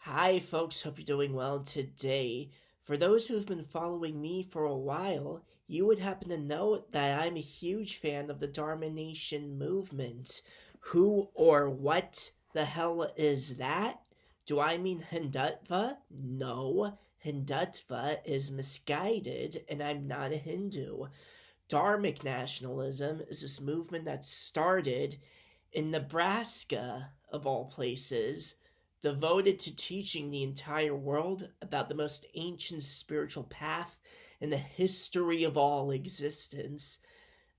Hi, folks. Hope you're doing well today. For those who've been following me for a while, you would happen to know that I'm a huge fan of the Dharma Nation movement. Who or what the hell is that? Do I mean Hindutva? No. Hindutva is misguided, and I'm not a Hindu. Dharmic nationalism is this movement that started in Nebraska, of all places, devoted to teaching the entire world about the most ancient spiritual path in the history of all existence,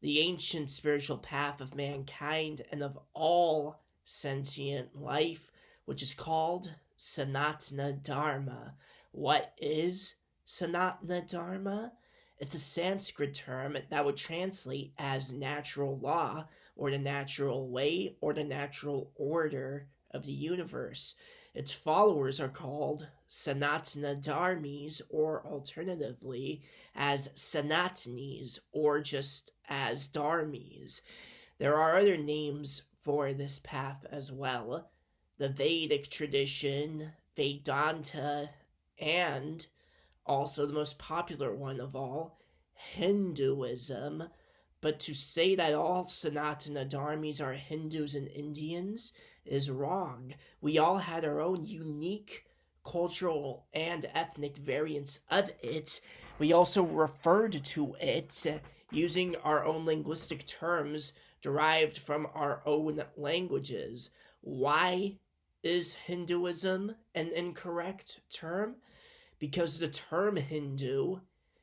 the ancient spiritual path of mankind and of all sentient life, which is called Sanatana Dharma. What is Sanatana Dharma? It's a Sanskrit term that would translate as natural law, or the natural way, or the natural order of the universe. Its followers are called Sanatana Dharmis, or alternatively as Sanatanis, or just as Dharmis. There are other names for this path as well: the Vedic tradition, Vedanta, and also the most popular one of all, Hinduism. But to say that all Sanatana Dharmis are Hindus and Indians is wrong. We all had our own unique cultural and ethnic variants of it. We also referred to it using our own linguistic terms derived from our own languages. Why is Hinduism an incorrect term? Because the term Hindu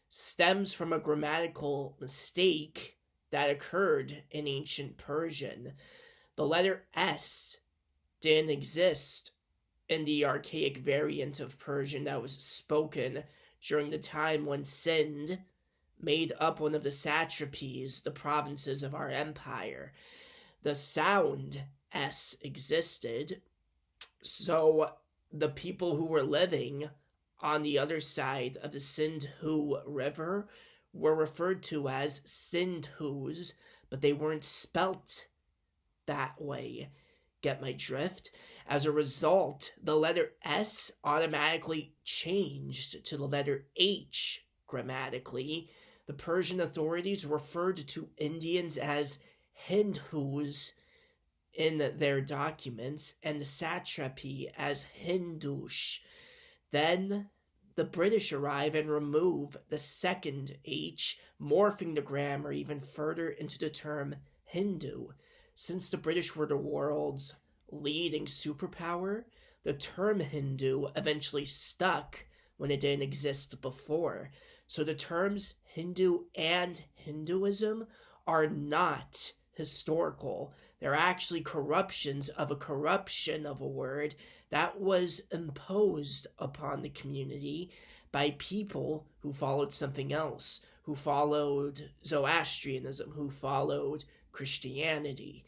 stems from a grammatical mistake that occurred in ancient Persian. The letter S didn't exist in the archaic variant of Persian that was spoken during the time when Sind made up one of the satrapies, the provinces of our empire. The sound S existed, so the people who were living on the other side of the Sindhu River were referred to as Sindhus, but they weren't spelt that way. Get my drift? As a result, the letter S automatically changed to the letter H grammatically. The Persian authorities referred to Indians as Hindus in their documents, and the satrapy as Hindush. Then the British arrive and remove the second H, morphing the grammar even further into the term Hindu. Since the British were the world's leading superpower, the term Hindu eventually stuck when it didn't exist before. So the terms Hindu and Hinduism are not historical. They're actually corruptions of a corruption of a word that was imposed upon the community by people who followed something else, who followed Zoroastrianism, who followed Christianity.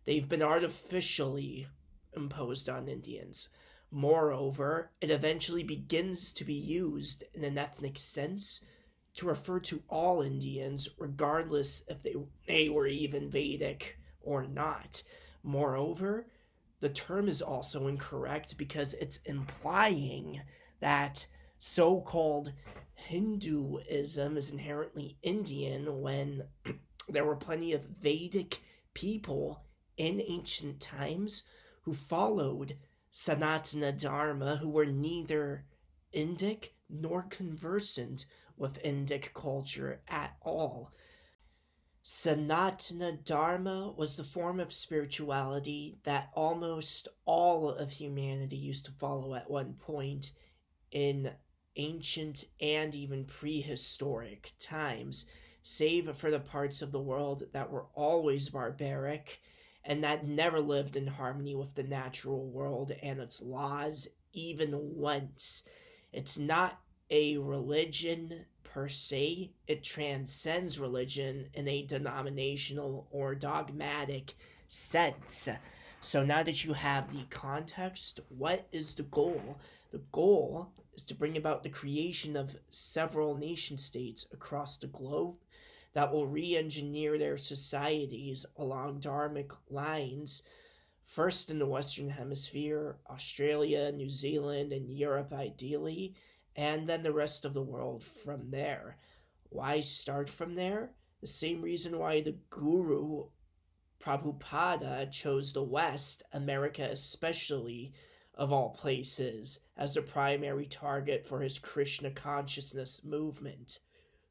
They've been artificially imposed on Indians. Moreover, it eventually begins to be used in an ethnic sense to refer to all Indians, regardless if they were even Vedic or not. Moreover, the term is also incorrect because it's implying that so-called Hinduism is inherently Indian when there were plenty of Vedic people in ancient times who followed Sanatana Dharma, who were neither Indic nor conversant with Indic culture at all. Sanatana Dharma was the form of spirituality that almost all of humanity used to follow at one point in ancient and even prehistoric times, save for the parts of the world that were always barbaric and that never lived in harmony with the natural world and its laws even once. It's not a religion per se, it transcends religion in a denominational or dogmatic sense. So now that you have the context, what is the goal? The goal is to bring about the creation of several nation states across the globe that will re engineer their societies along dharmic lines First in the Western Hemisphere, Australia, New Zealand, and Europe ideally, and then the rest of the world from there. Why start from there? The same reason why the Guru Prabhupada chose the West, America especially, of all places, as the primary target for his Krishna consciousness movement.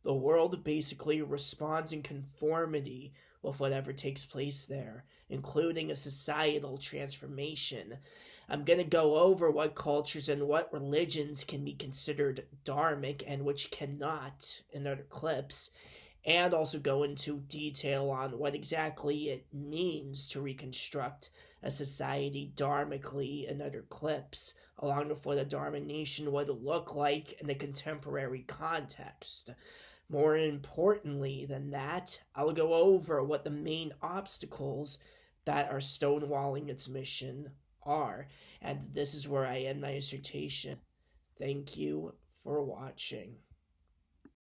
The world basically responds in conformity with whatever takes place there, including a societal transformation. I'm going to go over what cultures and what religions can be considered dharmic and which cannot in other clips, and also go into detail on what exactly it means to reconstruct a society dharmically in other clips, along with what a Dharma nation would look like in a contemporary context. More importantly than that, I'll go over what the main obstacles that are stonewalling its mission are, and this is where I end my dissertation. Thank you for watching.